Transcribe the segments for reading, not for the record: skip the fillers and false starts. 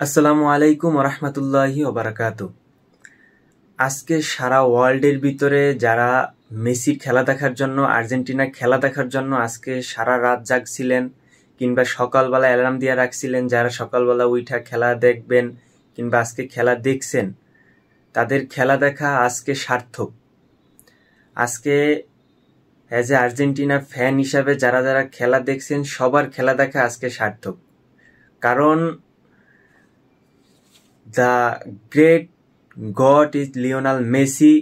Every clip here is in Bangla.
আসসালামু আলাইকুম ওরহমতুল্লাহি ওবারাকাতু। আজকে সারা ওয়ার্ল্ডের ভিতরে যারা মেসির খেলা দেখার জন্য, আর্জেন্টিনার খেলা দেখার জন্য আজকে সারা রাত জাগছিলেন কিংবা সকালবেলা অ্যালার্ম দিয়ে রাখছিলেন, যারা সকালবেলা উঠা খেলা দেখবেন কিংবা আজকে খেলা দেখছেন, তাদের খেলা দেখা আজকে সার্থক। আজকে অ্যাজ এ আর্জেন্টিনার ফ্যান হিসাবে যারা যারা খেলা দেখছেন সবার খেলা দেখা আজকে সার্থক। কারণ the great god is Lionel Messi,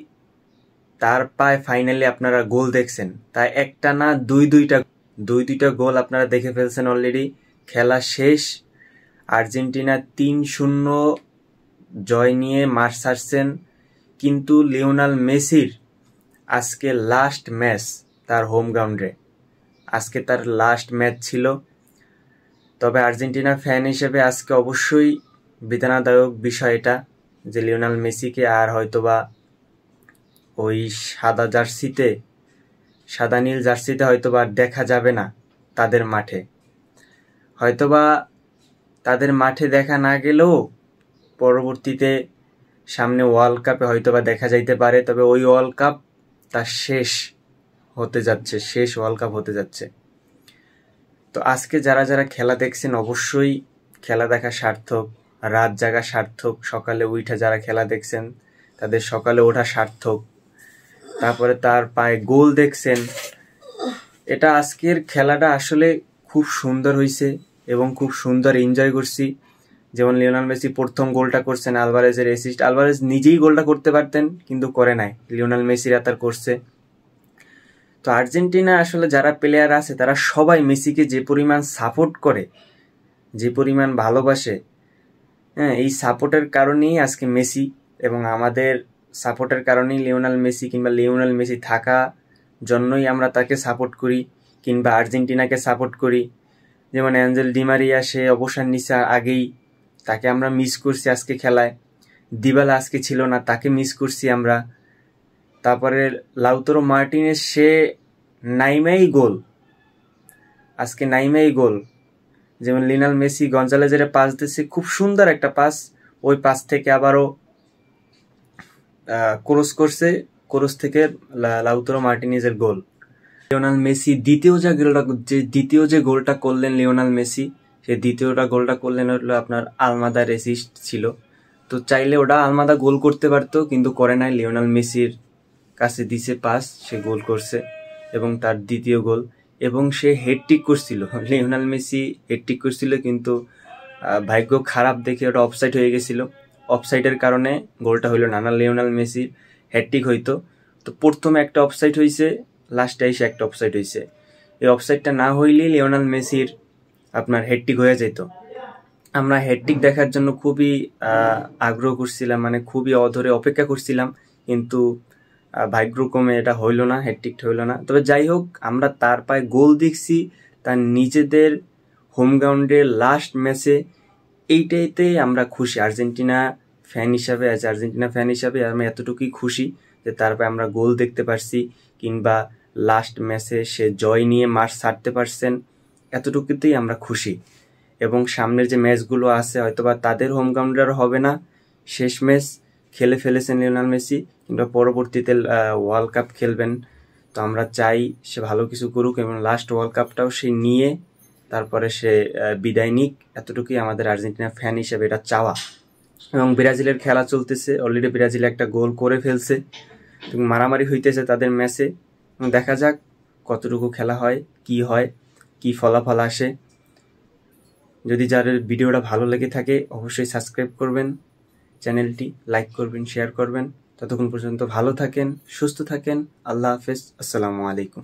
তার পায়ে ফাইনালি আপনারা গোল দেখছেন। তাই একটা না দুইটা গোল আপনারা দেখে ফেলছেন অলরেডি। খেলা শেষ, আর্জেন্টিনা 3-0 জয় নিয়ে মাঠ ছাড়ছেন। কিন্তু লিওনেল মেসির আজকে লাস্ট ম্যাচ তার হোম গ্রাউন্ডে, আজকে তার লাস্ট ম্যাচ ছিল। তবে আর্জেন্টিনার ফ্যান হিসেবে আজকে অবশ্যই বেদনাদায়ক বিষয় এটা যে লিওনেল মেসিকে আর হয়তোবা ওই সাদা নীল জার্সিতে হয়তোবা দেখা যাবে না তাদের মাঠে। হয়তোবা তাদের মাঠে দেখা না গেলেও পরবর্তীতে সামনে ওয়ার্ল্ড কাপে হয়তোবা দেখা যাইতে পারে। তবে ওই ওয়ার্ল্ড কাপ তার শেষ ওয়ার্ল্ড কাপ হতে যাচ্ছে। তো আজকে যারা যারা খেলা দেখছেন অবশ্যই খেলা দেখা সার্থক, রাত জাগা সার্থক, সকালে উঠা যারা খেলা দেখছেন তাদের সকালে ওঠা সার্থক। তারপরে তার পায়ে গোল দেখছেন। এটা আজকের খেলাটা আসলে খুব সুন্দর হয়েছে এবং খুব সুন্দর এনজয় করছি। যেমন লিওনেল মেসি প্রথম গোলটা করছেন আলভারেজের অ্যাসিস্ট। আলভারেজ নিজেই গোলটা করতে পারতেন কিন্তু করে নাই, লিওনেল মেসিরা তার করছে। তো আর্জেন্টিনা আসলে যারা প্লেয়ার আছে তারা সবাই মেসিকে যে পরিমাণ সাপোর্ট করে, যে পরিমাণ ভালোবাসে, এই সাপোর্টের কারণেই আজকে মেসি এবং আমাদের সাপোর্টের কারণেই লিওনেল মেসি কিংবা লিওনেল মেসি থাকা জন্যই আমরা তাকে সাপোর্ট করি কিংবা আর্জেন্টিনাকে সাপোর্ট করি। যেমন অ্যাঞ্জেল ডি মারিয়া, সে অবসর নিছে আগেই, তাকে আমরা মিস করছি আজকে খেলায়। দিবালা আজকে ছিল না, তাকে মিস করছি আমরা। তারপরে লাউতারো মার্টিনেজ, সে আজকে নাইমেই গোল। যেমন লিওনেল মেসি গঞ্জালেজের পাস দিচ্ছে, খুব সুন্দর একটা পাস। ওই পাস থেকে আবারও ক্রস করছে, ক্রস থেকে লাউতারো মার্টিনেজের গোল। লিওনেল মেসি দ্বিতীয় যে গোলটা করলেন লিওনেল মেসি, সেই দ্বিতীয়টা গোলটা করলেন হলো আপনার আলমাদার অ্যাসিস্ট ছিল। তো চাইলে ওটা আলমাদা গোল করতে পারতো কিন্তু করে নাই। লিওনেল মেসির কাছে দিছে পাস, সে গোল করছে এবং তার দ্বিতীয় গোল। এবং সে হেডট্রিক করছিল, লিওনেল মেসি হেডট্রিক করছিল কিন্তু ভাগ্য খারাপ দেখে ওটা অফসাইড হয়ে গেছিল। অফসাইডের কারণে গোলটা হইল না, লিওনেল মেসির হেডট্রিক হইতো। তো প্রথমে একটা অফসাইড হয়েছে, লাস্টে এসে একটা অফসাইড হয়েছে। এই অফসাইডটা না হইলেই লিওনেল মেসির আপনার হেডট্রিক হয়ে যেত। আমরা হেডট্রিক দেখার জন্য খুবই আগ্রহ করছিলাম, মানে খুবই অধরে অপেক্ষা করছিলাম, কিন্তু ভাগ্যক্রমে এটা হইল না, হেডট্রিকটা হইল না। তবে যাই হোক, আমরা তার পায়ে গোল দেখছি তার নিজেদের হোম গ্রাউন্ডের লাস্ট ম্যাচে। এইটাইতেই আমরা খুশি আর্জেন্টিনা ফ্যান হিসাবে আমি এতটুকুই খুশি যে তার পায়ে আমরা গোল দেখতে পারছি কিংবা লাস্ট ম্যাচে সে জয় নিয়ে মাঠ ছাড়তে পারছেন, এতটুকুতেই আমরা খুশি। এবং সামনের যে ম্যাচগুলো আছে হয়তোবা তাদের হোম গ্রাউন্ডে আর হবে না, শেষ ম্যাচ খেলে ফেলেছেন লিওনেল মেসি, কিংবা পরবর্তীতে ওয়ার্ল্ড কাপ খেলবেন। তো আমরা চাই সে ভালো কিছু করুক এবং লাস্ট ওয়ার্ল্ড কাপটাও সে নিয়ে তারপরে সে বিদায় নিক, এতটুকুই আমাদের আর্জেন্টিনা ফ্যান হিসেবে এটা চাওয়া। এবং ব্রাজিলের খেলা চলতেছে, অলরেডি ব্রাজিল একটা গোল করে ফেলছে, মারামারি হইতেছে তাদের ম্যাচে। দেখা যাক কতটুকু খেলা হয়, কি ফলাফল আসে। যদি যাদের ভিডিওটা ভালো লেগে থাকে অবশ্যই সাবস্ক্রাইব করবেন, চ্যানেলটি লাইক করবেন, শেয়ার করবেন। ততক্ষণ পর্যন্ত ভালো থাকেন, সুস্থ থাকেন। আল্লাহ হাফেজ, আসসালামু আলাইকুম।